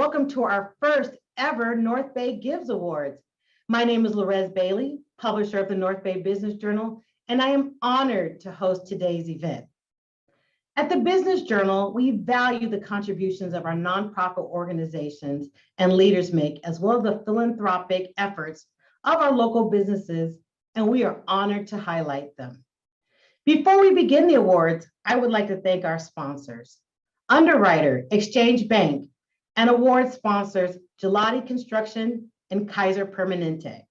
welcome to our first ever North Bay Gives Awards. My name is Lorez Bailey, publisher of the North Bay Business Journal, and I am honored to host today's event. At the Business Journal, we value the contributions of our nonprofit organizations and leaders make, as well as the philanthropic efforts of our local businesses, and we are honored to highlight them. Before we begin the awards, I would like to thank our sponsors, Underwriter, Exchange Bank, and award sponsors, Gelati Construction and Kaiser Permanente.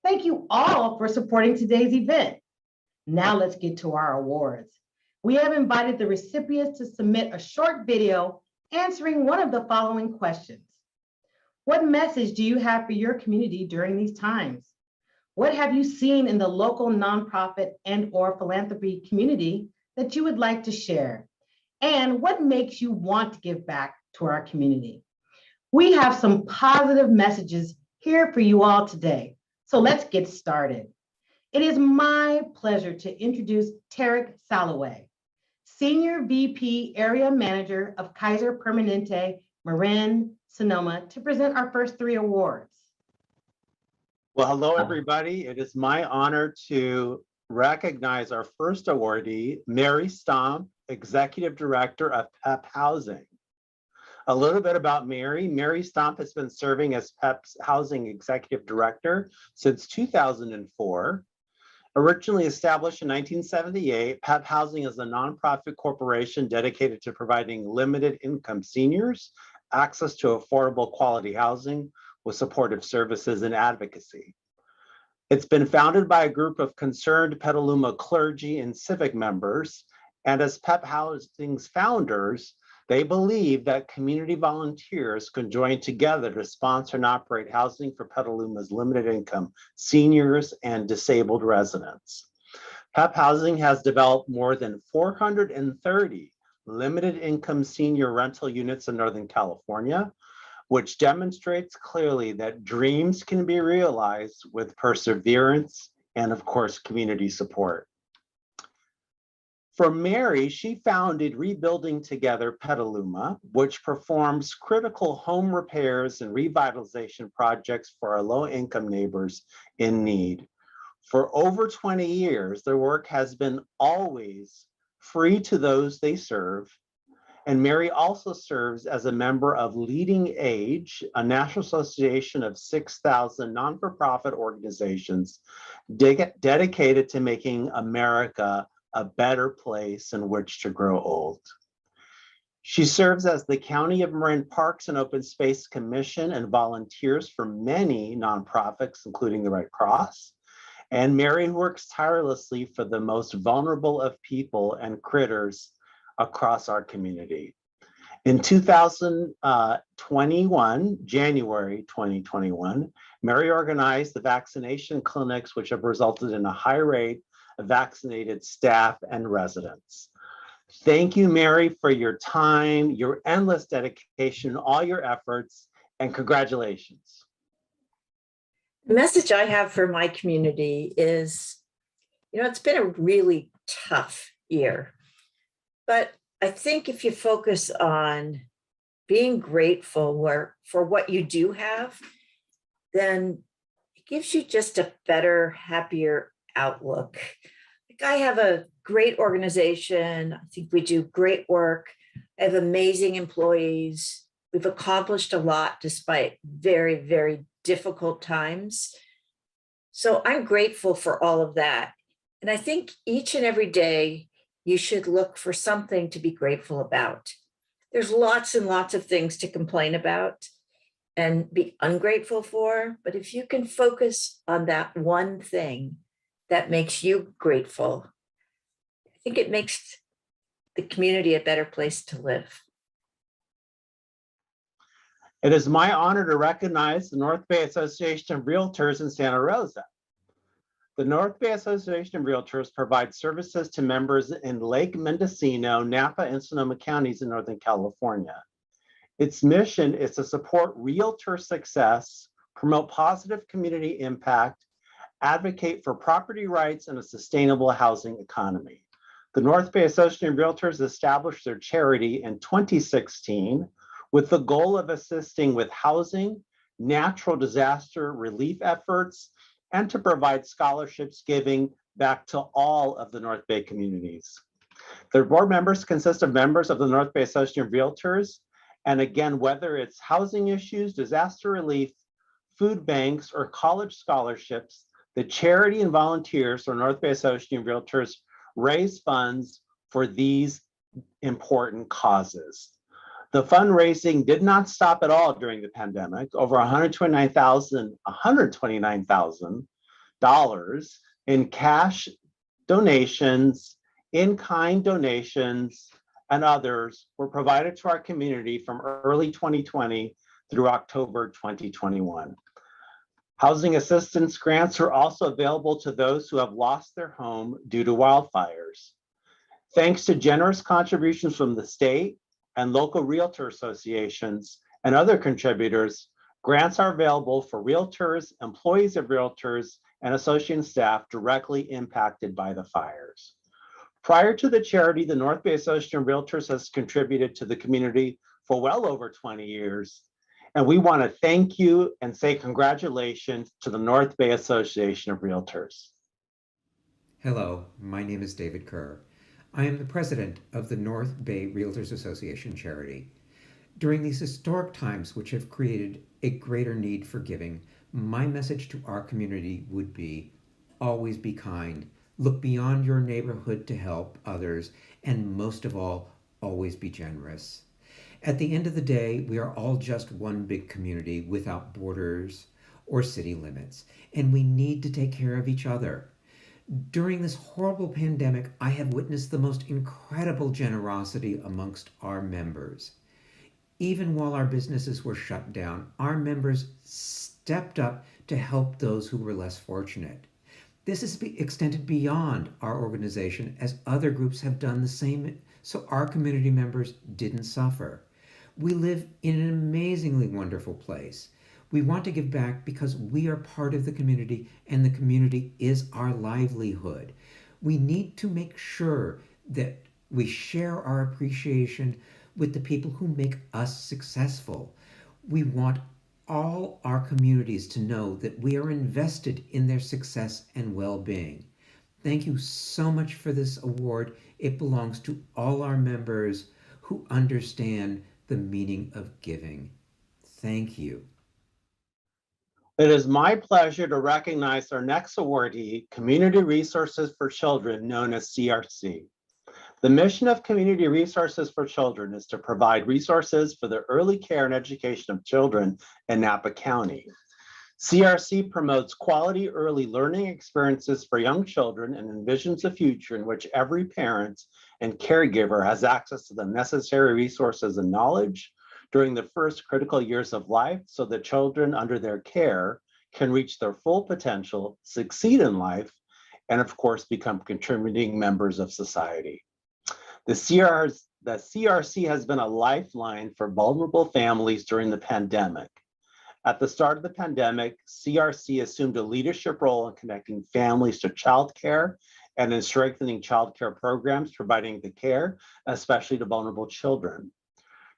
Thank you all for supporting today's event. Now let's get to our awards. We have invited the recipients to submit a short video answering one of the following questions. What message do you have for your community during these times? What have you seen in the local nonprofit and/or philanthropy community that you would like to share? And what makes you want to give back to our community? We have some positive messages here for you all today. So let's get started. It is my pleasure to introduce Tarek Salaway, Senior VP Area Manager of Kaiser Permanente, Marin, Sonoma, to present our first three awards. Well, hello, everybody. It is my honor to recognize our first awardee, Mary Stomp, Executive Director of PEP Housing. A little bit about Mary. Mary Stomp has been serving as PEP's Housing Executive Director since 2004. Originally established in 1978, PEP Housing is a nonprofit corporation dedicated to providing limited income seniors access to affordable quality housing with supportive services and advocacy. It's been founded by a group of concerned Petaluma clergy and civic members, and as PEP Housing's founders, they believe that community volunteers can join together to sponsor and operate housing for Petaluma's limited income seniors and disabled residents. PEP Housing has developed more than 430 limited income senior rental units in Northern California, which demonstrates clearly that dreams can be realized with perseverance and, of course, community support. For Mary, she founded Rebuilding Together Petaluma, which performs critical home repairs and revitalization projects for our low-income neighbors in need. For over 20 years, their work has been always free to those they serve. And Mary also serves as a member of Leading Age, a national association of 6,000 non-for-profit organizations dedicated to making America a better place in which to grow old. She serves as the County of Marin Parks and Open Space Commission and volunteers for many nonprofits, including the Red Cross. And Mary works tirelessly for the most vulnerable of people and critters across our community. In 2021, January 2021, Mary organized the vaccination clinics, which have resulted in a high rate of vaccinated staff and residents. Thank you, Mary, for your time, your endless dedication, all your efforts, and congratulations. The message I have for my community is, it's been a really tough year, but I think if you focus on being grateful for what you do have, then it gives you just a better, happier outlook. Like, I have a great organization. I think we do great work. I have amazing employees. We've accomplished a lot despite very, very difficult times. So I'm grateful for all of that. And I think each and every day you should look for something to be grateful about. There's lots and lots of things to complain about and be ungrateful for, but if you can focus on that one thing that makes you grateful, I think it makes the community a better place to live. It is my honor to recognize the North Bay Association of Realtors in Santa Rosa. The North Bay Association of Realtors provides services to members in Lake Mendocino, Napa, and Sonoma counties in Northern California. Its mission is to support realtor success, promote positive community impact, advocate for property rights and a sustainable housing economy. The North Bay Association of Realtors established their charity in 2016 with the goal of assisting with housing, natural disaster relief efforts, and to provide scholarships giving back to all of the North Bay communities. The board members consist of members of the North Bay Association of Realtors. And again, whether it's housing issues, disaster relief, food banks, or college scholarships, the charity and volunteers for North Bay Association of Realtors raise funds for these important causes. The fundraising did not stop at all during the pandemic. Over $129,000 in cash donations, in-kind donations, and others were provided to our community from early 2020 through October 2021. Housing assistance grants are also available to those who have lost their home due to wildfires. Thanks to generous contributions from the state and local realtor associations and other contributors, grants are available for realtors, employees of realtors, and association staff directly impacted by the fires. Prior to the charity, the North Bay Association of Realtors has contributed to the community for well over 20 years. And we want to thank you and say congratulations to the North Bay Association of Realtors. Hello, my name is David Kerr. I am the president of the North Bay Realtors Association charity. During these historic times, which have created a greater need for giving, my message to our community would be, always be kind, look beyond your neighborhood to help others, and most of all, always be generous. At the end of the day, we are all just one big community without borders or city limits, and we need to take care of each other. During this horrible pandemic, I have witnessed the most incredible generosity amongst our members. Even while our businesses were shut down, our members stepped up to help those who were less fortunate. This is extended beyond our organization as other groups have done the same, so our community members didn't suffer. We live in an amazingly wonderful place. We want to give back because we are part of the community and the community is our livelihood. We need to make sure that we share our appreciation with the people who make us successful. We want all our communities to know that we are invested in their success and well-being. Thank you so much for this award. It belongs to all our members who understand the meaning of giving. Thank you. It is my pleasure to recognize our next awardee, Community Resources for Children, known as CRC. The mission of Community Resources for Children is to provide resources for the early care and education of children in Napa County. CRC promotes quality early learning experiences for young children and envisions a future in which every parent and caregiver has access to the necessary resources and knowledge during the first critical years of life so that children under their care can reach their full potential, succeed in life, and of course, become contributing members of society. The CRC has been a lifeline for vulnerable families during the pandemic. At the start of the pandemic, CRC assumed a leadership role in connecting families to childcare and in strengthening childcare programs, providing the care, especially to vulnerable children.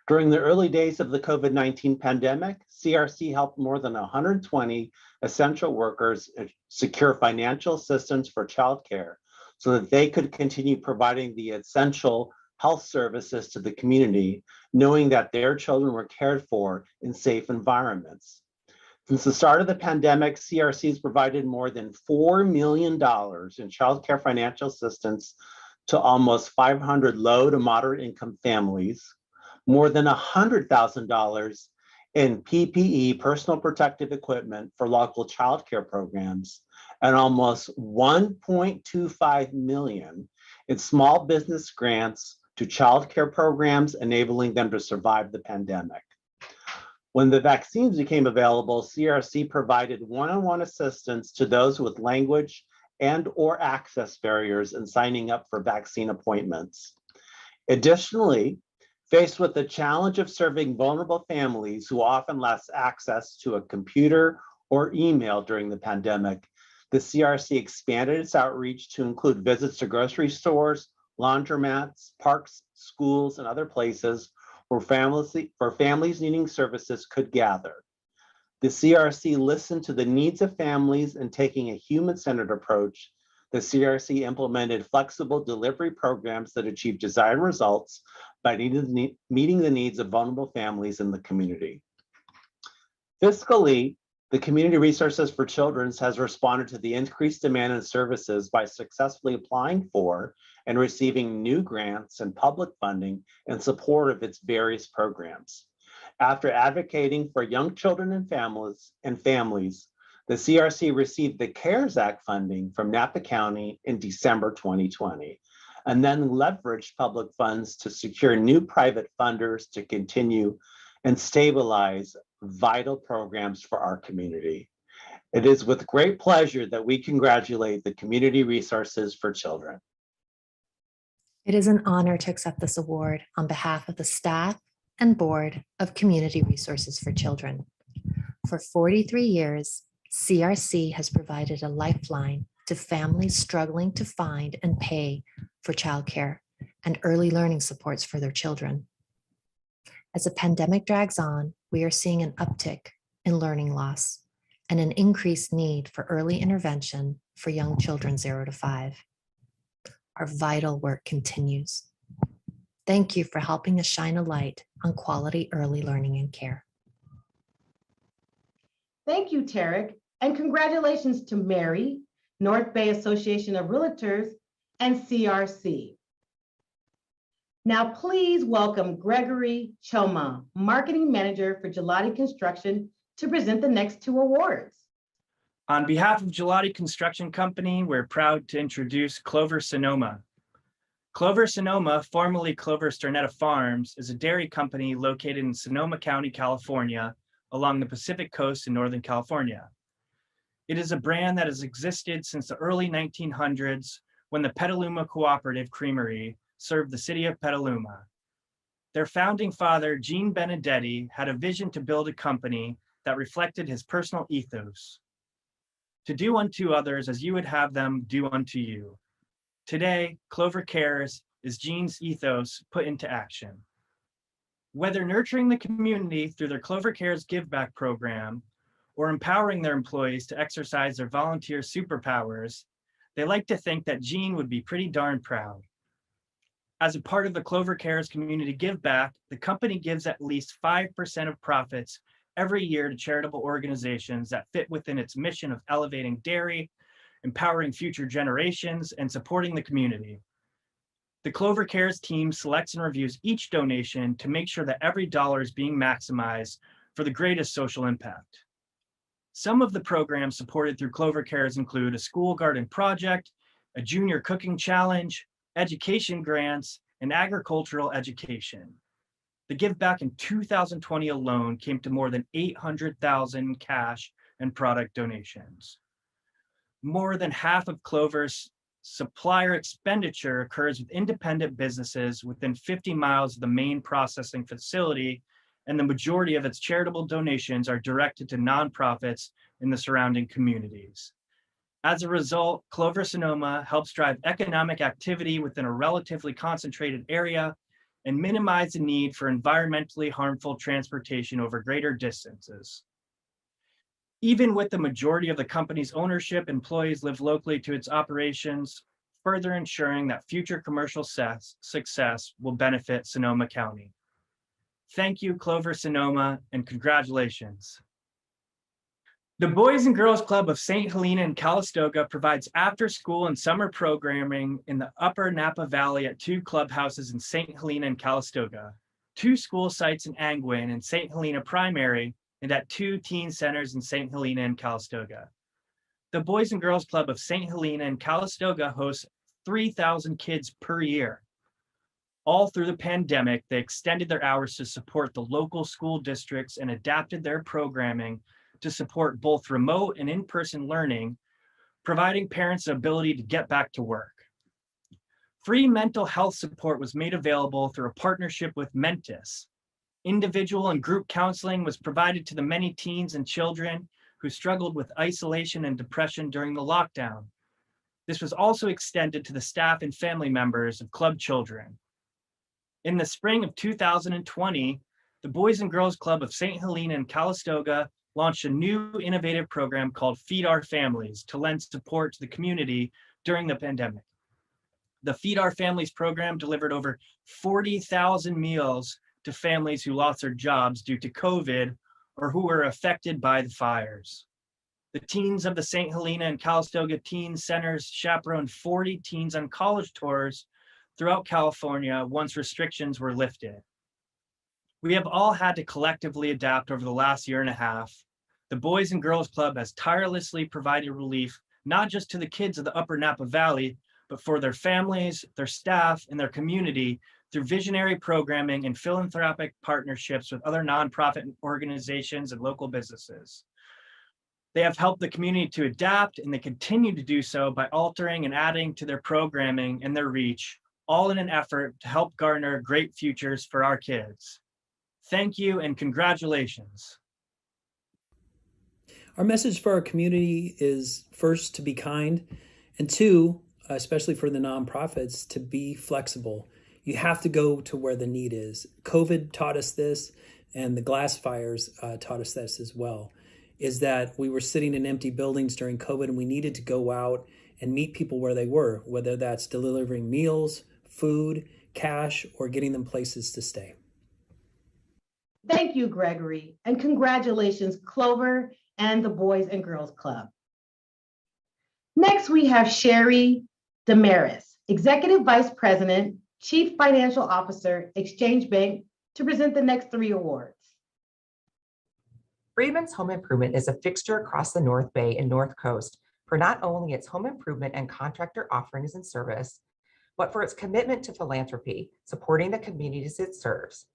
During the early days of the COVID-19 pandemic, CRC helped more than 120 essential workers secure financial assistance for childcare so that they could continue providing the essential health services to the community, knowing that their children were cared for in safe environments. Since the start of the pandemic, CRC has provided more than $4 million in childcare financial assistance to almost 500 low to moderate income families, more than $100,000 in PPE, personal protective equipment for local childcare programs, and almost $1.25 million in small business grants to childcare programs, enabling them to survive the pandemic. When the vaccines became available, CRC provided one-on-one assistance to those with language and/or access barriers in signing up for vaccine appointments. Additionally, faced with the challenge of serving vulnerable families who often lack access to a computer or email during the pandemic, the CRC expanded its outreach to include visits to grocery stores, laundromats, parks, schools, and other places where families needing services could gather. The CRC listened to the needs of families and taking a human-centered approach. The CRC implemented flexible delivery programs that achieved desired results by meeting the needs of vulnerable families in the community. Fiscally, the Community Resources for Children has responded to the increased demand in services by successfully applying for and receiving new grants and public funding in support of its various programs. After advocating for young children and families, the CRC received the CARES Act funding from Napa County in December 2020, and then leveraged public funds to secure new private funders to continue and stabilize vital programs for our community. It is with great pleasure that we congratulate the Community Resources for Children. It is an honor to accept this award on behalf of the staff and board of Community Resources for Children. For 43 years, CRC has provided a lifeline to families struggling to find and pay for childcare and early learning supports for their children. As the pandemic drags on, we are seeing an uptick in learning loss and an increased need for early intervention for young children 0 to 5. Our vital work continues. Thank you for helping us shine a light on quality early learning and care. Thank you, Tarek, and congratulations to Mary, North Bay Association of Realtors, and CRC. Now, please welcome Gregory Choma, Marketing Manager for Gelati Construction, to present the next 2 awards. On behalf of Gelati Construction Company, we're proud to introduce Clover Sonoma. Clover Sonoma, formerly Clover Sternetta Farms, is a dairy company located in Sonoma County, California, along the Pacific coast in Northern California. It is a brand that has existed since the early 1900s when the Petaluma Cooperative Creamery served the city of Petaluma. Their founding father, Gene Benedetti, had a vision to build a company that reflected his personal ethos: to do unto others as you would have them do unto you. Today, Clover Cares is Gene's ethos put into action. Whether nurturing the community through their Clover Cares Give Back program or empowering their employees to exercise their volunteer superpowers, they like to think that Gene would be pretty darn proud. As a part of the Clover Cares Community Give Back, the company gives at least 5% of profits every year to charitable organizations that fit within its mission of elevating dairy, empowering future generations, and supporting the community. The Clover Cares team selects and reviews each donation to make sure that every dollar is being maximized for the greatest social impact. Some of the programs supported through Clover Cares include a school garden project, a junior cooking challenge, education grants, and agricultural education. The give back in 2020 alone came to more than 800,000 cash and product donations. More than half of Clover's supplier expenditure occurs with independent businesses within 50 miles of the main processing facility, and the majority of its charitable donations are directed to nonprofits in the surrounding communities. As a result, Clover Sonoma helps drive economic activity within a relatively concentrated area and minimize the need for environmentally harmful transportation over greater distances. Even with the majority of the company's ownership, employees live locally to its operations, further ensuring that future commercial success will benefit Sonoma County. Thank you, Clover Sonoma, and congratulations. The Boys and Girls Club of St. Helena and Calistoga provides after-school and summer programming in the Upper Napa Valley at 2 clubhouses in St. Helena and Calistoga, 2 school sites in Angwin and St. Helena Primary, and at 2 teen centers in St. Helena and Calistoga. The Boys and Girls Club of St. Helena and Calistoga hosts 3,000 kids per year. All through the pandemic, they extended their hours to support the local school districts and adapted their programming to support both remote and in-person learning, providing parents the ability to get back to work. Free mental health support was made available through a partnership with Mentis. Individual and group counseling was provided to the many teens and children who struggled with isolation and depression during the lockdown. This was also extended to the staff and family members of club children. In the spring of 2020, the Boys and Girls Club of St. Helena and Calistoga launched a new innovative program called Feed Our Families to lend support to the community during the pandemic. The Feed Our Families program delivered over 40,000 meals to families who lost their jobs due to COVID or who were affected by the fires. The teens of the St. Helena and Calistoga Teen Centers chaperoned 40 teens on college tours throughout California once restrictions were lifted. We have all had to collectively adapt over the last year and a half. The Boys and Girls Club has tirelessly provided relief, not just to the kids of the Upper Napa Valley, but for their families, their staff, and their community through visionary programming and philanthropic partnerships with other nonprofit organizations and local businesses. They have helped the community to adapt, and they continue to do so by altering and adding to their programming and their reach, all in an effort to help garner great futures for our kids. Thank you and congratulations. Our message for our community is first, to be kind, and two, especially for the nonprofits, to be flexible. You have to go to where the need is. COVID taught us this, and the glass fires taught us this as well, is that we were sitting in empty buildings during COVID and we needed to go out and meet people where they were, whether that's delivering meals, food, cash, or getting them places to stay. Thank you, Gregory, and congratulations, Clover and the Boys and Girls Club. Next, we have Sherry Damaris, Executive Vice President, Chief Financial Officer, Exchange Bank, to present the next 3 awards. Freedman's Home Improvement is a fixture across the North Bay and North Coast for not only its home improvement and contractor offerings and service, but for its commitment to philanthropy, supporting the communities it serves.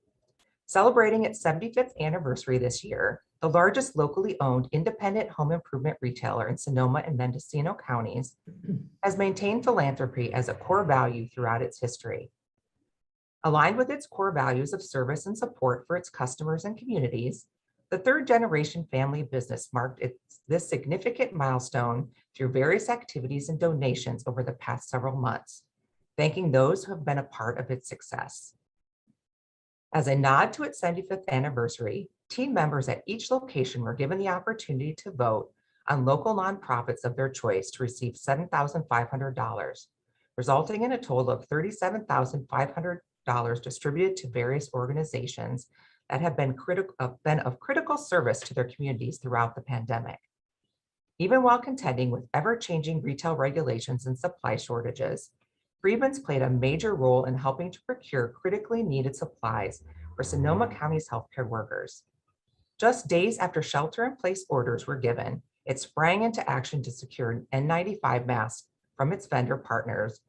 Celebrating its 75th anniversary this year, the largest locally owned independent home improvement retailer in Sonoma and Mendocino counties has maintained philanthropy as a core value throughout its history. Aligned with its core values of service and support for its customers and communities, the third-generation family business marked this significant milestone through various activities and donations over the past several months, thanking those who have been a part of its success. As a nod to its 75th anniversary, team members at each location were given the opportunity to vote on local nonprofits of their choice to receive $7,500, resulting in a total of $37,500 distributed to various organizations that have been of critical service to their communities throughout the pandemic. Even while contending with ever-changing retail regulations and supply shortages, Freedman's played a major role in helping to procure critically needed supplies for Sonoma County's healthcare workers. Just days after shelter-in-place orders were given, it sprang into action to secure N95 masks from its vendor partners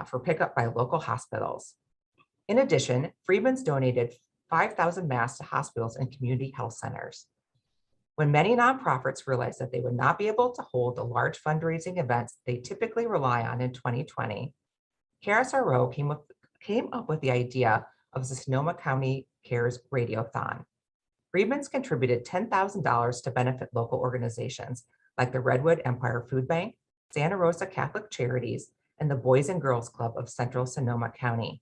for pickup by local hospitals. In addition, Freedman's donated 5,000 masks to hospitals and community health centers. When many nonprofits realized that they would not be able to hold the large fundraising events they typically rely on in 2020, KSRO came up with the idea of the Sonoma County Cares Radiothon. Freedman's contributed $10,000 to benefit local organizations like the Redwood Empire Food Bank, Santa Rosa Catholic Charities, and the Boys and Girls Club of Central Sonoma County.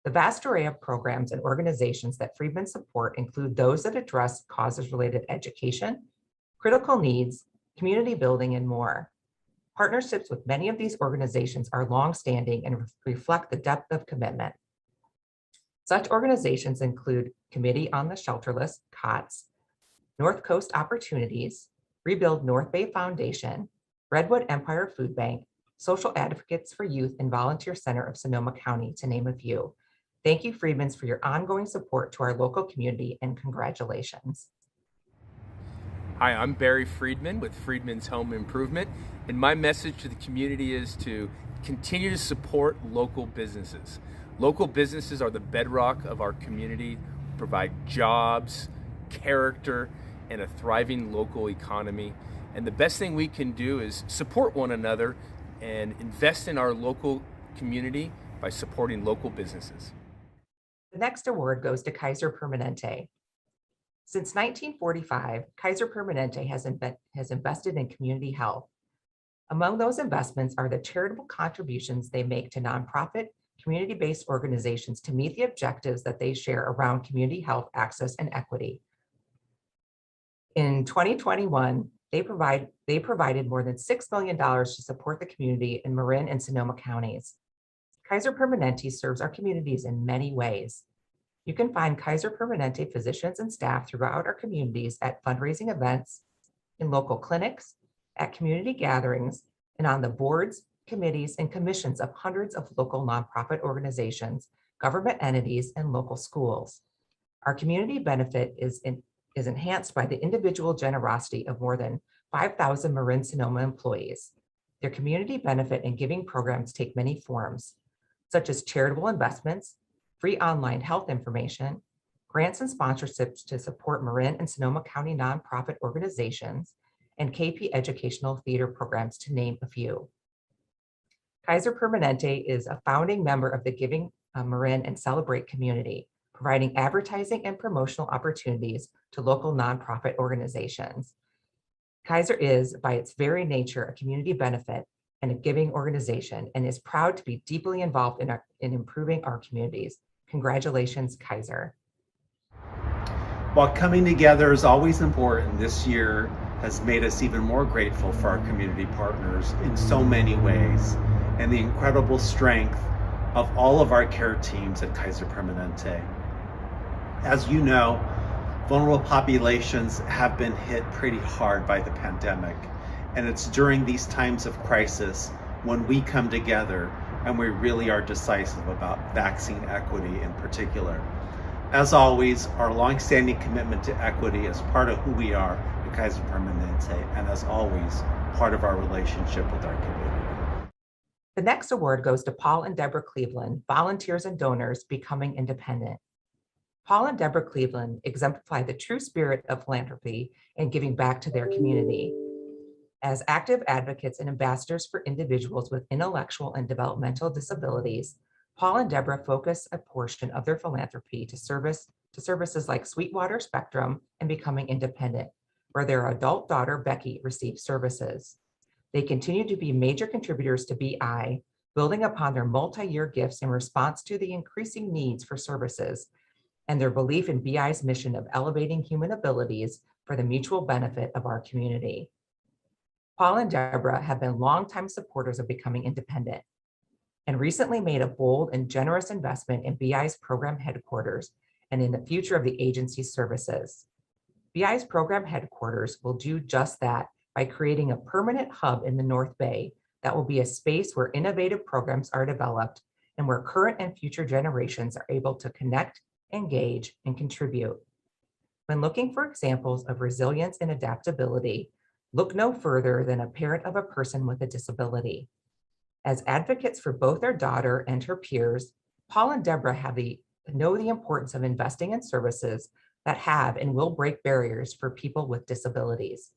The vast array of programs and organizations that Freedman support include those that address causes related education, critical needs, community building, and more. Partnerships with many of these organizations are longstanding and reflect the depth of commitment. Such organizations include Committee on the Shelterless, COTS, North Coast Opportunities, Rebuild North Bay Foundation, Redwood Empire Food Bank, Social Advocates for Youth and Volunteer Center of Sonoma County, to name a few. Thank you, Freedman's, for your ongoing support to our local community, and congratulations. Hi, I'm Barry Friedman with Friedman's Home Improvement, and my message to the community is to continue to support local businesses. Local businesses are the bedrock of our community, provide jobs, character, and a thriving local economy. And the best thing we can do is support one another and invest in our local community by supporting local businesses. The next award goes to Kaiser Permanente. Since 1945, Kaiser Permanente has invested in community health. Among those investments are the charitable contributions they make to nonprofit, community-based organizations to meet the objectives that they share around community health, access, and equity. In 2021, they provided more than $6 million to support the community in Marin and Sonoma counties. Kaiser Permanente serves our communities in many ways. You can find Kaiser Permanente physicians and staff throughout our communities at fundraising events, in local clinics, at community gatherings, and on the boards, committees, and commissions of hundreds of local nonprofit organizations, government entities, and local schools. Our community benefit is enhanced by the individual generosity of more than 5,000 Marin Sonoma employees. Their community benefit and giving programs take many forms, such as charitable investments, free online health information, grants and sponsorships to support Marin and Sonoma County nonprofit organizations, and KP educational theater programs, to name a few. Kaiser Permanente is a founding member of the Giving Marin and Celebrate community, providing advertising and promotional opportunities to local nonprofit organizations. Kaiser is, by its very nature, a community benefit and a giving organization, and is proud to be deeply involved in improving our communities. Congratulations, Kaiser. While coming together is always important, this year has made us even more grateful for our community partners in so many ways, and the incredible strength of all of our care teams at Kaiser Permanente. As you know, vulnerable populations have been hit pretty hard by the pandemic, and it's during these times of crisis when we come together and we really are decisive about vaccine equity in particular. As always, our longstanding commitment to equity is part of who we are at Kaiser Permanente, and as always, part of our relationship with our community. The next award goes to Paul and Deborah Cleveland, volunteers and donors becoming independent. Paul and Deborah Cleveland exemplify the true spirit of philanthropy and giving back to their community. As active advocates and ambassadors for individuals with intellectual and developmental disabilities, Paul and Deborah focus a portion of their philanthropy to services like Sweetwater Spectrum and Becoming Independent, where their adult daughter, Becky, receives services. They continue to be major contributors to BI, building upon their multi-year gifts in response to the increasing needs for services and their belief in BI's mission of elevating human abilities for the mutual benefit of our community. Paul and Deborah have been longtime supporters of Becoming Independent and recently made a bold and generous investment in BI's program headquarters and in the future of the agency's services. BI's program headquarters will do just that by creating a permanent hub in the North Bay that will be a space where innovative programs are developed and where current and future generations are able to connect, engage, and contribute. When looking for examples of resilience and adaptability, look no further than a parent of a person with a disability. As advocates for both their daughter and her peers, Paul and Deborah know the importance of investing in services that have and will break barriers for people with disabilities.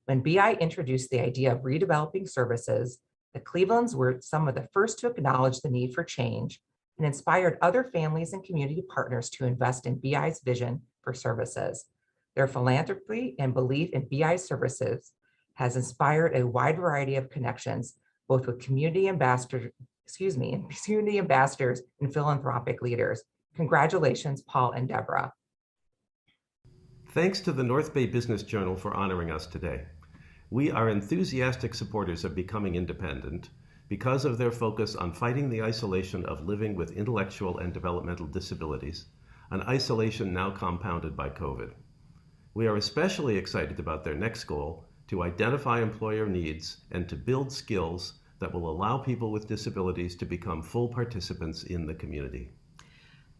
When BI introduced the idea of redeveloping services, the Clevelands were some of the first to acknowledge the need for change and inspired other families and community partners to invest in BI's vision for services. Their philanthropy and belief in BI services has inspired a wide variety of connections, both with community ambassadors and philanthropic leaders. Congratulations, Paul and Deborah. Thanks to the North Bay Business Journal for honoring us today. We are enthusiastic supporters of Becoming Independent because of their focus on fighting the isolation of living with intellectual and developmental disabilities, an isolation now compounded by COVID. We are especially excited about their next goal, to identify employer needs and to build skills that will allow people with disabilities to become full participants in the community.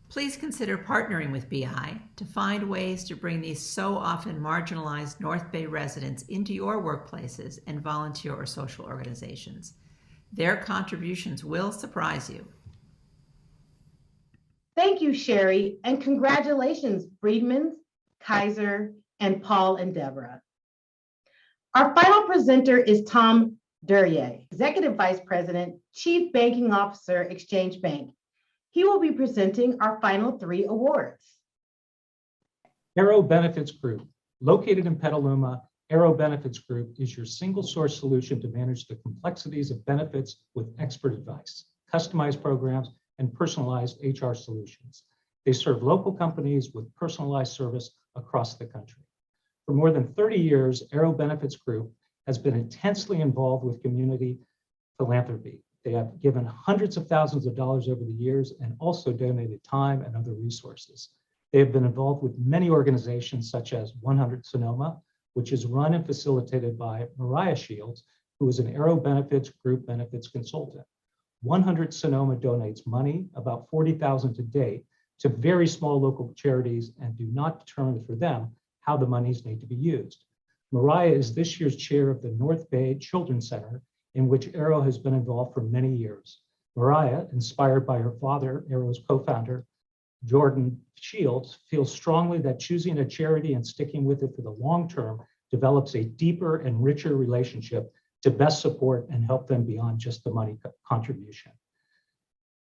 Please consider partnering with BI to find ways to bring these so often marginalized North Bay residents into your workplaces and volunteer or social organizations. Their contributions will surprise you. Thank you, Sherry, and congratulations, Friedmans, Kaiser, and Paul and Deborah. Our final presenter is Tom Duryea, Executive Vice President, Chief Banking Officer, Exchange Bank. He will be presenting our final 3 awards. Arrow Benefits Group. Located in Petaluma, Arrow Benefits Group is your single source solution to manage the complexities of benefits with expert advice, customized programs, and personalized HR solutions. They serve local companies with personalized service across the country. For more than 30 years, Aero Benefits Group has been intensely involved with community philanthropy. They have given hundreds of thousands of dollars over the years and also donated time and other resources. They have been involved with many organizations such as 100 Sonoma, which is run and facilitated by Mariah Shields, who is an Aero Benefits Group benefits consultant. 100 Sonoma donates money, about $40,000 to date, to very small local charities and do not determine for them how the monies need to be used. Mariah is this year's chair of the North Bay Children's Center, in which Aero has been involved for many years. Mariah, inspired by her father, Aero's co-founder, Jordan Shields, feels strongly that choosing a charity and sticking with it for the long term develops a deeper and richer relationship to best support and help them beyond just the money contribution.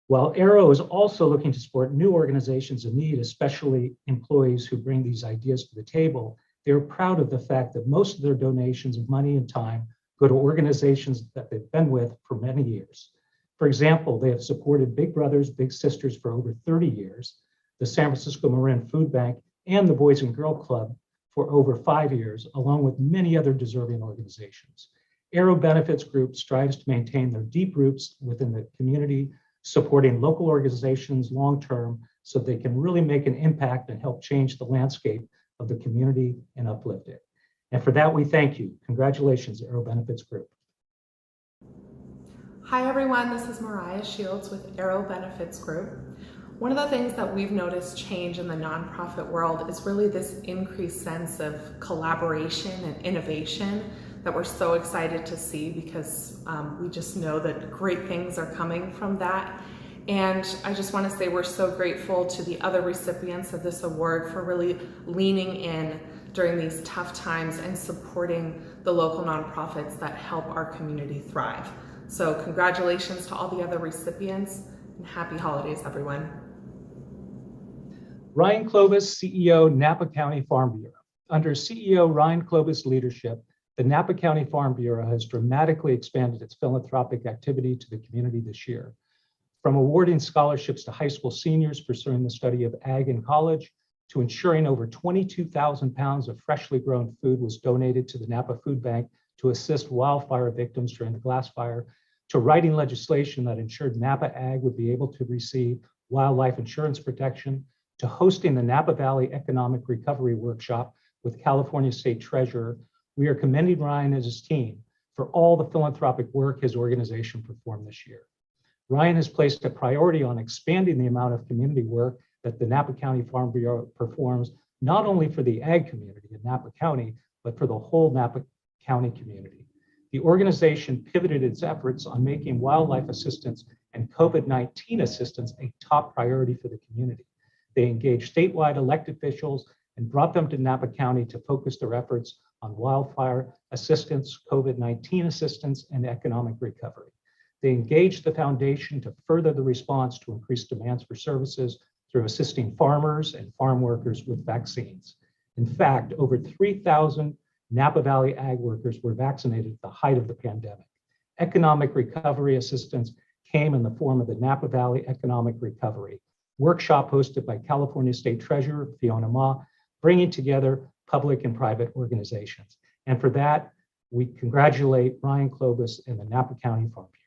While Aero is also looking to support new organizations in need, especially employees who bring these ideas to the table, they're proud of the fact that most of their donations of money and time go to organizations that they've been with for many years. For example, they have supported Big Brothers Big Sisters for over 30 years, the San Francisco Marin Food Bank, and the Boys and Girl Club for over 5 years, along with many other deserving organizations. Aero Benefits Group strives to maintain their deep roots within the community, supporting local organizations long-term so they can really make an impact and help change the landscape of the community and uplift it. And for that, we thank you. Congratulations, Aero Benefits Group. Hi everyone, this is Mariah Shields with Aero Benefits Group. One of the things that we've noticed change in the nonprofit world is really this increased sense of collaboration and innovation that we're so excited to see because we just know that great things are coming from that. And I just want to say we're so grateful to the other recipients of this award for really leaning in during these tough times and supporting the local nonprofits that help our community thrive. So congratulations to all the other recipients and happy holidays, everyone. Ryan Clovis, CEO, Napa County Farm Bureau. Under CEO Ryan Clovis' leadership, the Napa County Farm Bureau has dramatically expanded its philanthropic activity to the community this year. From awarding scholarships to high school seniors pursuing the study of ag in college, to ensuring over 22,000 pounds of freshly grown food was donated to the Napa Food Bank to assist wildfire victims during the glass fire, to writing legislation that ensured Napa Ag would be able to receive wildlife insurance protection, to hosting the Napa Valley Economic Recovery Workshop with California State Treasurer, we are commending Ryan and his team for all the philanthropic work his organization performed this year. Ryan has placed a priority on expanding the amount of community work that the Napa County Farm Bureau performs, not only for the ag community in Napa County, but for the whole Napa County community. The organization pivoted its efforts on making wildlife assistance and COVID-19 assistance a top priority for the community. They engaged statewide elected officials and brought them to Napa County to focus their efforts on wildfire assistance, COVID-19 assistance, and economic recovery. They engaged the foundation to further the response to increased demands for services through assisting farmers and farm workers with vaccines. In fact, over 3,000 Napa Valley ag workers were vaccinated at the height of the pandemic. Economic recovery assistance came in the form of the Napa Valley Economic Recovery workshop hosted by California State Treasurer Fiona Ma, bringing together public and private organizations. And for that, we congratulate Ryan Clovis and the Napa County Farm Bureau.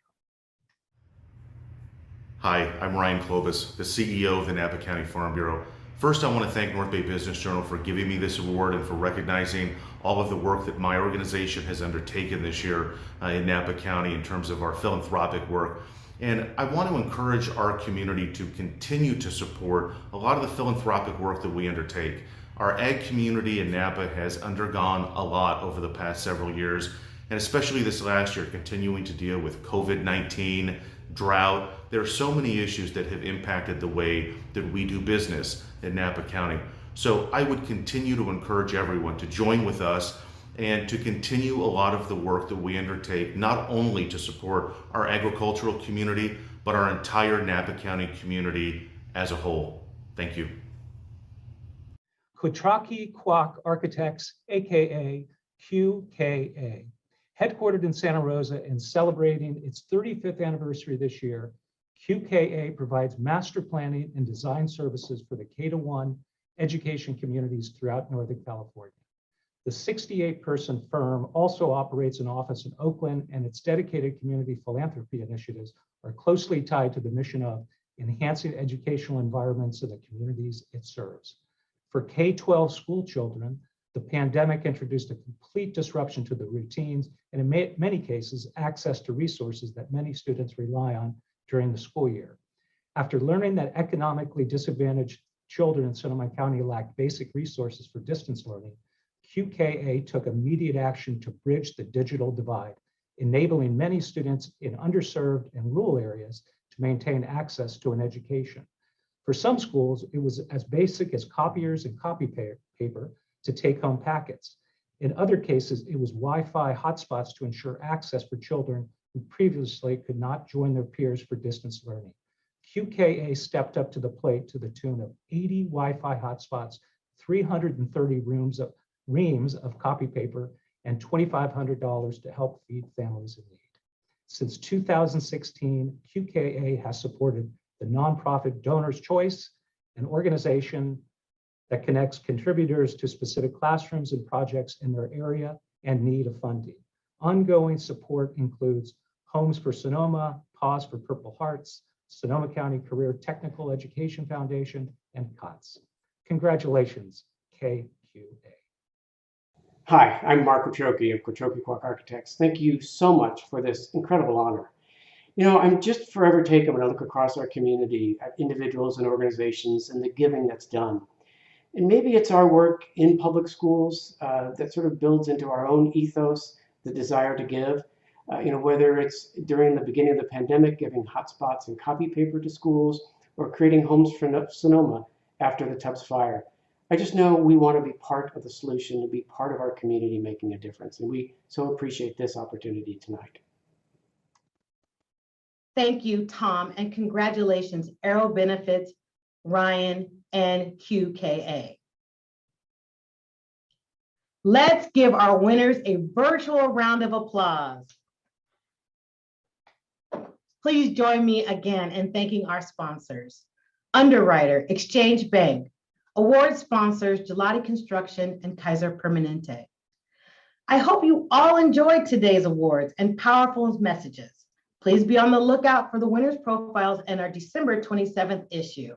Hi, I'm Ryan Clovis, the CEO of the Napa County Farm Bureau. First, I want to thank North Bay Business Journal for giving me this award and for recognizing all of the work that my organization has undertaken this year in Napa County in terms of our philanthropic work. And I want to encourage our community to continue to support a lot of the philanthropic work that we undertake. Our ag community in Napa has undergone a lot over the past several years, and especially this last year, continuing to deal with COVID-19, drought. There are so many issues that have impacted the way that we do business in Napa County. So I would continue to encourage everyone to join with us and to continue a lot of the work that we undertake, not only to support our agricultural community, but our entire Napa County community as a whole. Thank you. Kutraki Kwak Architects, AKA QKA. Headquartered in Santa Rosa and celebrating its 35th anniversary this year, QKA provides master planning and design services for the K-1 education communities throughout Northern California. The 68-person firm also operates an office in Oakland, and its dedicated community philanthropy initiatives are closely tied to the mission of enhancing educational environments in the communities it serves. For K-12 school children, the pandemic introduced a complete disruption to the routines and in many cases, access to resources that many students rely on during the school year. After learning that economically disadvantaged children in Sonoma County lack basic resources for distance learning, QKA took immediate action to bridge the digital divide, enabling many students in underserved and rural areas to maintain access to an education. For some schools, it was as basic as copiers and copy paper to take home packets. In other cases, it was Wi-Fi hotspots to ensure access for children who previously could not join their peers for distance learning. QKA stepped up to the plate to the tune of 80 Wi-Fi hotspots, 330 reams of copy paper, and $2,500 to help feed families in need. Since 2016, QKA has supported the nonprofit Donors Choice, an organization that connects contributors to specific classrooms and projects in their area and need of funding. Ongoing support includes Homes for Sonoma, Pause for Purple Hearts, Sonoma County Career Technical Education Foundation, and COTS. Congratulations, KQA. Hi, I'm Mark Quattrochi of Quattrochi Quark Architects. Thank you so much for this incredible honor. You know, I'm just forever taken when I look across our community at individuals and organizations and the giving that's done. And maybe it's our work in public schools that sort of builds into our own ethos, the desire to give. You know, whether it's during the beginning of the pandemic, giving hotspots and copy paper to schools, or creating Homes for Sonoma after the Tubbs fire. I just know we want to be part of the solution, to be part of our community making a difference. And we so appreciate this opportunity tonight. Thank you, Tom, and congratulations, Arrow Benefits, Ryan, and QKA. Let's give our winners a virtual round of applause. Please join me again in thanking our sponsors. Underwriter, Exchange Bank. Award sponsors, Gelati Construction and Kaiser Permanente. I hope you all enjoyed today's awards and powerful messages. Please be on the lookout for the winners' profiles in our December 27th issue.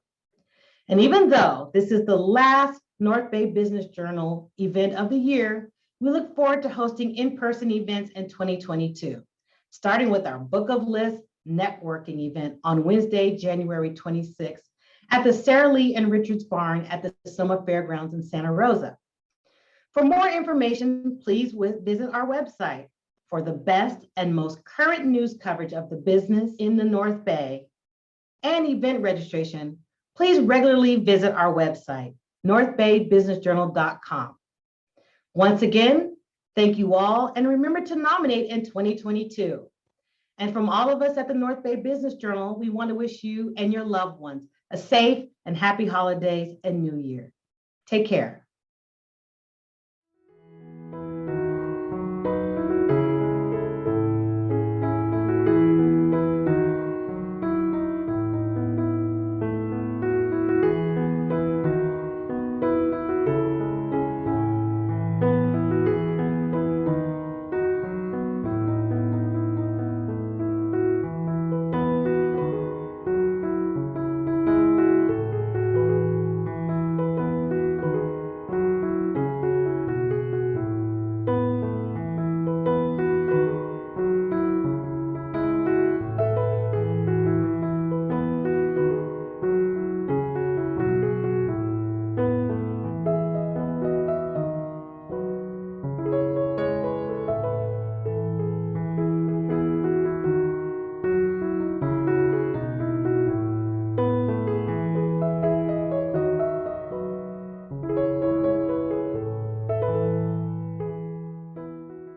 And even though this is the last North Bay Business Journal event of the year, we look forward to hosting in-person events in 2022, starting with our Book of Lists networking event on Wednesday, January 26th at the Sarah Lee and Richards Barn at the Sonoma Fairgrounds in Santa Rosa. For more information, please visit our website. For the best and most current news coverage of the business in the North Bay and event registration, please regularly visit our website, northbaybusinessjournal.com. Once again, thank you all, and remember to nominate in 2022. And from all of us at the North Bay Business Journal, we want to wish you and your loved ones a safe and happy holidays and New Year. Take care.